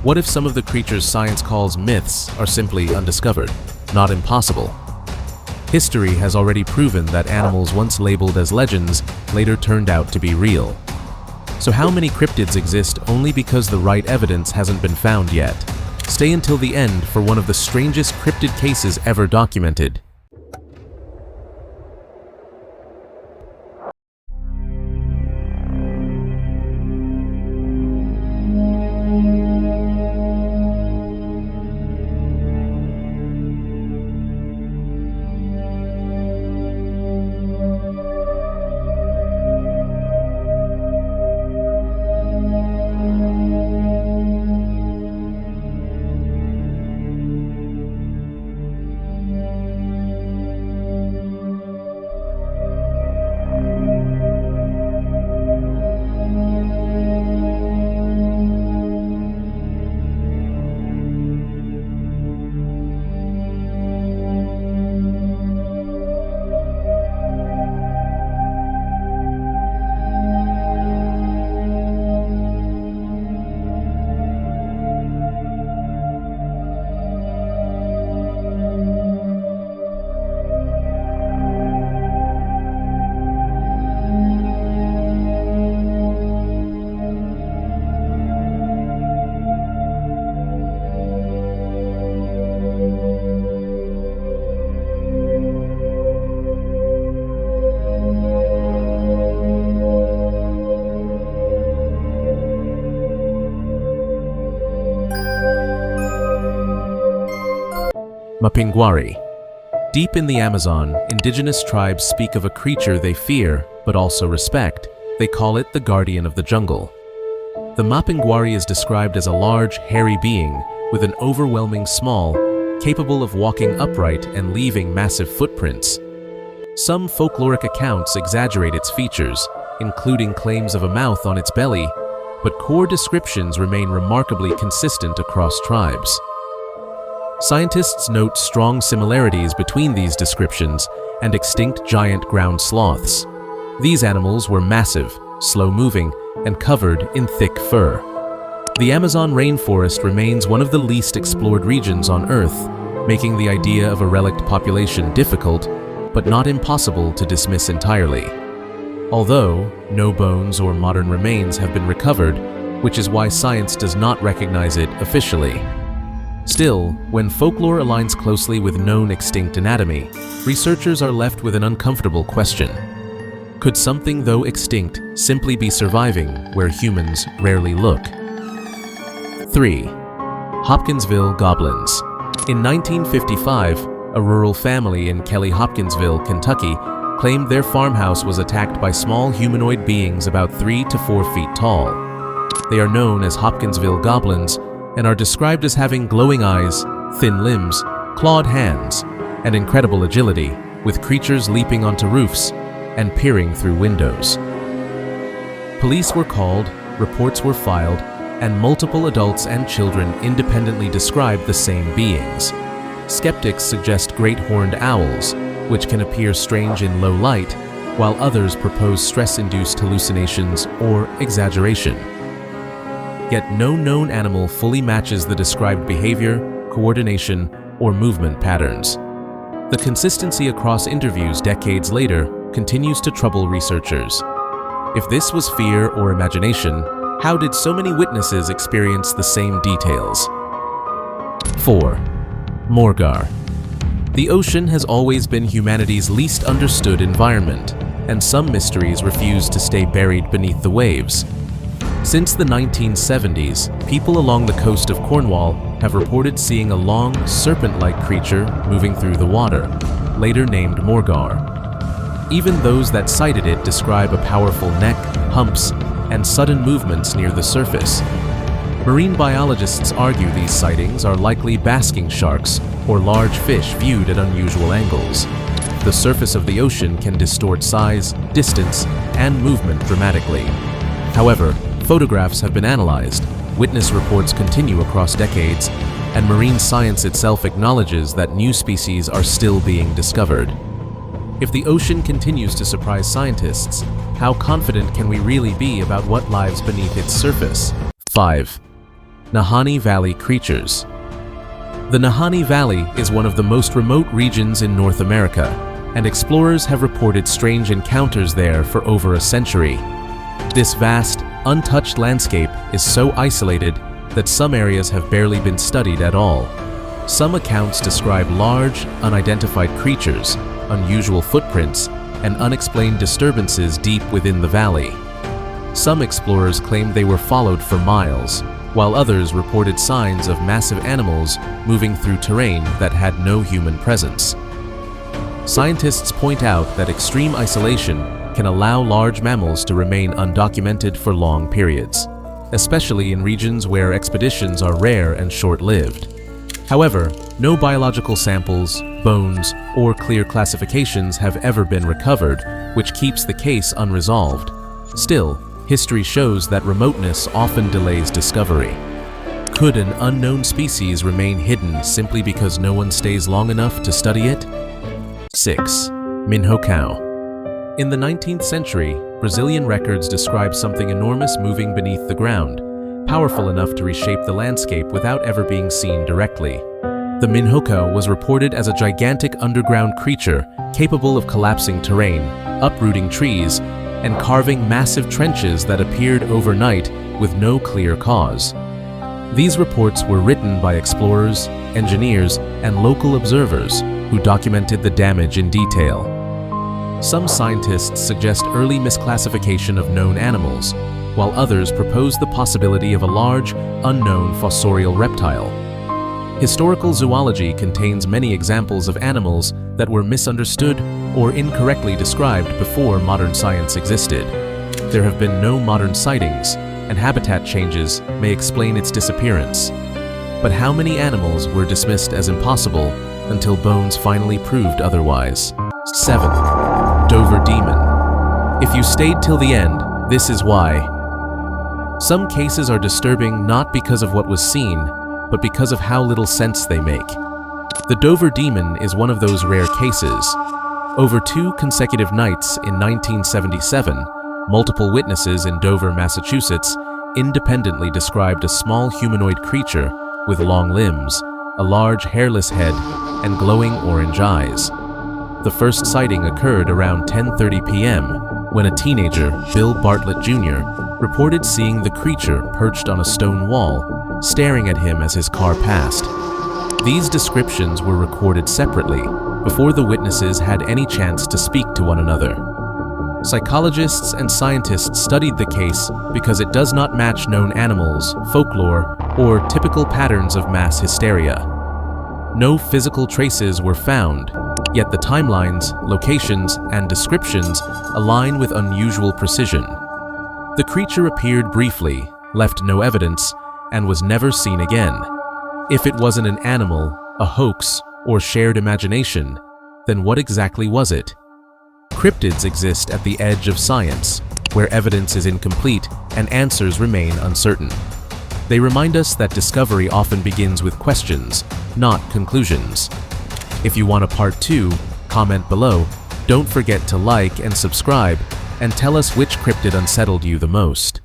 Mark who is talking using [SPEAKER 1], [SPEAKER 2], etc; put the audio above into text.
[SPEAKER 1] What if some of the creatures science calls myths are simply undiscovered, not impossible? History has already proven that animals once labeled as legends later turned out to be real. So how many cryptids exist only because the right evidence hasn't been found yet? Stay until the end for one of the strangest cryptid cases ever documented. Mapinguari. Deep in the Amazon, indigenous tribes speak of a creature they fear, but also respect. They call it the guardian of the jungle. The Mapinguari is described as a large, hairy being with an overwhelming small, capable of walking upright and leaving massive footprints. Some folkloric accounts exaggerate its features, including claims of a mouth on its belly, but core descriptions remain remarkably consistent across tribes. Scientists note strong similarities between these descriptions and extinct giant ground sloths. These animals were massive, slow-moving, and covered in thick fur. The Amazon rainforest remains one of the least explored regions on Earth, making the idea of a relict population difficult, but not impossible to dismiss entirely. Although no bones or modern remains have been recovered, which is why science does not recognize it officially. Still, when folklore aligns closely with known extinct anatomy, researchers are left with an uncomfortable question. Could something, though extinct, simply be surviving where humans rarely look? 3. Hopkinsville goblins. In 1955, a rural family in Hopkinsville, Kentucky, claimed their farmhouse was attacked by small humanoid beings about 3 to 4 feet tall. They are known as Hopkinsville goblins and are described as having glowing eyes, thin limbs, clawed hands, and incredible agility, with creatures leaping onto roofs and peering through windows. Police were called, reports were filed, and multiple adults and children independently described the same beings. Skeptics suggest great horned owls, which can appear strange in low light, while others propose stress-induced hallucinations or exaggeration. Yet no known animal fully matches the described behavior, coordination, or movement patterns. The consistency across interviews decades later continues to trouble researchers. If this was fear or imagination, how did so many witnesses experience the same details? 4. Morgawr. The ocean has always been humanity's least understood environment, and some mysteries refuse to stay buried beneath the waves. Since the 1970s, people along the coast of Cornwall have reported seeing a long, serpent-like creature moving through the water, later named Morgawr. Even those that sighted it describe a powerful neck, humps, and sudden movements near the surface. Marine biologists argue these sightings are likely basking sharks or large fish viewed at unusual angles. The surface of the ocean can distort size, distance, and movement dramatically. However, photographs have been analyzed, witness reports continue across decades, and marine science itself acknowledges that new species are still being discovered. If the ocean continues to surprise scientists, how confident can we really be about what lies beneath its surface? 5. Nahanni Valley creatures. The Nahanni Valley is one of the most remote regions in North America, and explorers have reported strange encounters there for over a century. This vast, untouched landscape is so isolated that some areas have barely been studied at all. Some accounts describe large, unidentified creatures, unusual footprints, and unexplained disturbances deep within the valley. Some explorers claimed they were followed for miles, while others reported signs of massive animals moving through terrain that had no human presence. Scientists point out that extreme isolation can allow large mammals to remain undocumented for long periods, especially in regions where expeditions are rare and short-lived. However, no biological samples, bones, or clear classifications have ever been recovered, which keeps the case unresolved. Still, history shows that remoteness often delays discovery. Could an unknown species remain hidden simply because no one stays long enough to study it? 6. Minhocão. In the 19th century, Brazilian records describe something enormous moving beneath the ground, powerful enough to reshape the landscape without ever being seen directly. The Minhocão was reported as a gigantic underground creature capable of collapsing terrain, uprooting trees, and carving massive trenches that appeared overnight with no clear cause. These reports were written by explorers, engineers, and local observers who documented the damage in detail. Some scientists suggest early misclassification of known animals, while others propose the possibility of a large, unknown fossorial reptile. Historical zoology contains many examples of animals that were misunderstood or incorrectly described before modern science existed. There have been no modern sightings, and habitat changes may explain its disappearance. But how many animals were dismissed as impossible until bones finally proved otherwise? 7. Dover Demon. If you stayed till the end, this is why. Some cases are disturbing not because of what was seen, but because of how little sense they make. The Dover Demon is one of those rare cases. Over 2 consecutive nights in 1977, multiple witnesses in Dover, Massachusetts, independently described a small humanoid creature with long limbs, a large hairless head, and glowing orange eyes. The first sighting occurred around 10:30 p.m. when a teenager, Bill Bartlett Jr., reported seeing the creature perched on a stone wall, staring at him as his car passed. These descriptions were recorded separately before the witnesses had any chance to speak to one another. Psychologists and scientists studied the case because it does not match known animals, folklore, or typical patterns of mass hysteria. No physical traces were found, yet the timelines, locations, and descriptions align with unusual precision. The creature appeared briefly, left no evidence, and was never seen again. If it wasn't an animal, a hoax, or shared imagination, then what exactly was it? Cryptids exist at the edge of science, where evidence is incomplete and answers remain uncertain. They remind us that discovery often begins with questions, not conclusions. If you want a part 2, comment below. Don't forget to like and subscribe, and tell us which cryptid unsettled you the most.